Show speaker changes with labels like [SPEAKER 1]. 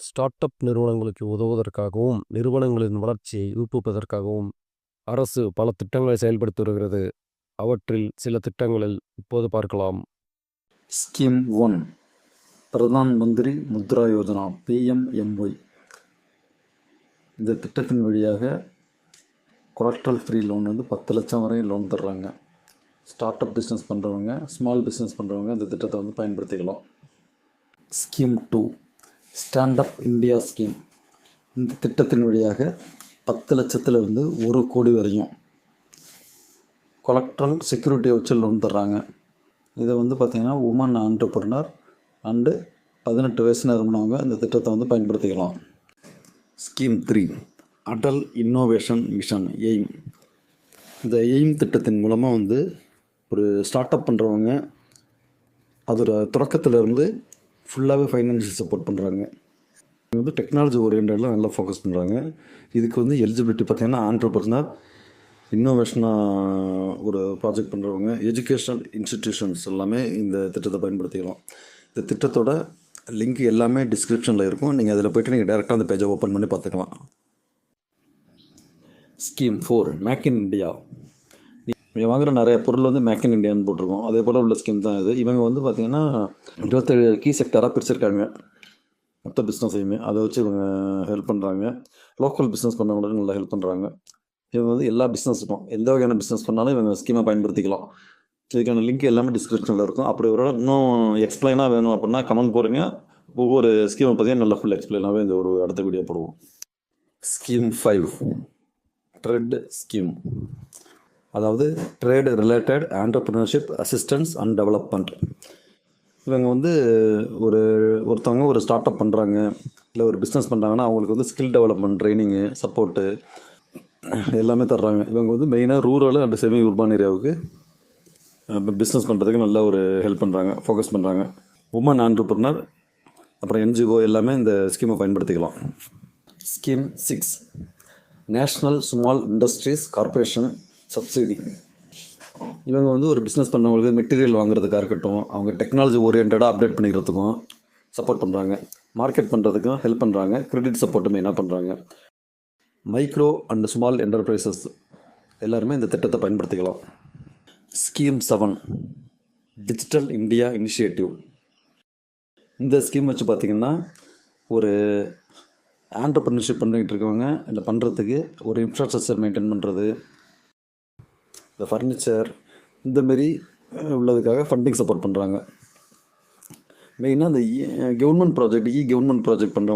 [SPEAKER 1] Start up நிறுவனங்களுக்கு உதவுவதற்காகவும், நிறுவனங்களின் வளர்ச்சியை ஊக்குவிப்பதற்காகவும் அரசு பல திட்டங்களை செயல்படுத்தி வருகிறது. அவற்றில் சில திட்டங்களை இப்போது பார்க்கலாம்.
[SPEAKER 2] Scheme 1 Pradhan Mantri Mudra Yojana PMMY. இந்த திட்டத்தின் வழியாக கொலாட்ரல் ஃப்ரீ லோன் 10 லட்சம் வரை லோன் தர்றாங்க. ஸ்டார்ட் அப் பிஸ்னஸ் பண்ணுறவங்க, ஸ்மால் பிஸ்னஸ் பண்ணுறவங்க இந்த திட்டத்தை பயன்படுத்திக்கலாம். Scheme 2 stand up India scheme. இந்த திட்டத்தின் வழியாக 10 லட்சத்திலிருந்து 1 கோடி வரையும் கொலாட்ரல் செக்யூரிட்டியை வச்சு லோன் தர்றாங்க. இதை பார்த்திங்கன்னா உமன் ஆண்டர்பிரினர் அண்டு 18 வயசு நிரம்பினவங்க இந்த திட்டத்தை பயன்படுத்திக்கலாம். Scheme 3 Atal innovation mission aim. இந்த எய்ம் திட்டத்தின் மூலமாக ஒரு ஸ்டார்ட் அப் பண்ணுறவங்க அதோட தொடக்கத்திலேருந்து ஃபுல்லாகவே ஃபைனான்ஷியல் சப்போர்ட் பண்ணுறாங்க. டெக்னாலஜி ஓரியன்டெல்லாம் நல்லா ஃபோக்கஸ் பண்ணுறாங்க. இதுக்கு எலிஜிபிலிட்டி பார்த்திங்கன்னா ஆண்டர்பிரினர், இன்னோவேஷனாக ஒரு ப்ராஜெக்ட் பண்ணுறவங்க, எஜுகேஷ்னல் இன்ஸ்டிடியூஷன்ஸ் எல்லாமே இந்த திட்டத்தை பயன்படுத்திக்கலாம். இந்த திட்டத்தோட லிங்க் எல்லாமே டிஸ்கிரிப்ஷனில் இருக்கும். நீங்கள் அதில் போய்ட்டு நீங்கள் டேரெக்டாக அந்த பேஜை ஓப்பன் பண்ணி பார்த்துக்கலாம். Scheme 4 make in India. நீங்கள் வாங்குகிற நிறைய பொருள் மேக் இன் இண்டியான்னு போட்டிருக்கோம். அதே போல் உள்ள ஸ்கீம் தான் இது. இவங்க பார்த்திங்கன்னா 27 கீ செக்டராக பிரிச்சிருக்காங்க மொத்த பிஸ்னஸையுமே. அதை வச்சு இவங்க ஹெல்ப் பண்ணுறாங்க. லோக்கல் பிஸ்னஸ் பண்ணவங்களுக்கு நல்லா ஹெல்ப் பண்ணுறாங்க. இவங்க எல்லா பிஸ்னஸுக்கும் எந்த வகையான பிஸ்னஸ் பண்ணாலும் இவங்க ஸ்கீமை பயன்படுத்திக்கலாம். இதுக்கான லிங்க் எல்லாமே டிஸ்கிரிப்ஷனில் இருக்கும். அப்படி ஒரு இன்னும் எக்ஸ்பிளைனாக வேணும் அப்படின்னா கமெண்ட் போடுங்க. ஒவ்வொரு ஸ்கீமை பற்றியும் நல்லா ஃபுல் எக்ஸ்பிளைனாகவே இந்த ஒரு அடுத்த வீடியோ போடுவோம். ஸ்கீம் 5 ட்ரெட் ஸ்கீம், அதாவது trade related entrepreneurship assistance and development. இவங்க ஒருத்தவங்க ஒரு ஸ்டார்ட் அப் பண்ணுறாங்க, இல்லை ஒரு பிஸ்னஸ் பண்ணுறாங்கன்னா அவங்களுக்கு ஸ்கில் டெவலப்மெண்ட் ட்ரைனிங்கு, சப்போர்ட்டு எல்லாமே தர்றாங்க. இவங்க மெயினாக ரூரல் அண்ட் செமி உர்பான் ஏரியாவுக்கு பிஸ்னஸ் பண்ணுறதுக்கு நல்லா ஒரு ஹெல்ப் பண்ணுறாங்க, ஃபோக்கஸ் பண்ணுறாங்க. உமன் ஆண்டர்பிரினர் அப்புறம் NGO எல்லாமே இந்த ஸ்கீமை பயன்படுத்திக்கலாம். Scheme 6 national small industries corporation subsidy. இவங்க ஒரு பிஸ்னஸ் பண்ணவங்களுக்கு மெட்டீரியல் வாங்குறதுக்காக இருக்கட்டும், அவங்க டெக்னாலஜி ஓரியன்டாக அப்டேட் பண்ணிக்கிறதுக்கும் சப்போர்ட் பண்ணுறாங்க, மார்க்கெட் பண்ணுறதுக்கும் ஹெல்ப் பண்ணுறாங்க, கிரெடிட் சப்போர்ட்டும் மெயினாக பண்ணுறாங்க. மைக்ரோ அண்ட் ஸ்மால் என்டர்பிரைசஸ் எல்லாருமே இந்த திட்டத்தை பயன்படுத்திக்கலாம். Scheme 7 digital India initiative. இந்த ஸ்கீம் வச்சு பார்த்திங்கன்னா ஒரு ஆண்டர்பிரினர்ஷிப் பண்ணிகிட்டு இருக்கவங்க இல்லை பண்ணுறதுக்கு ஒரு இன்ஃப்ராஸ்ட்ரக்சர் மெயின்டைன் பண்ணுறது, இந்த ஃபர்னிச்சர் இந்தமாரி உள்ளதுக்காக ஃபண்டிங் சப்போர்ட் பண்ணுறாங்க. மெயினாக இந்த கவர்மெண்ட் ப்ராஜெக்ட் பண்ணுறவங்க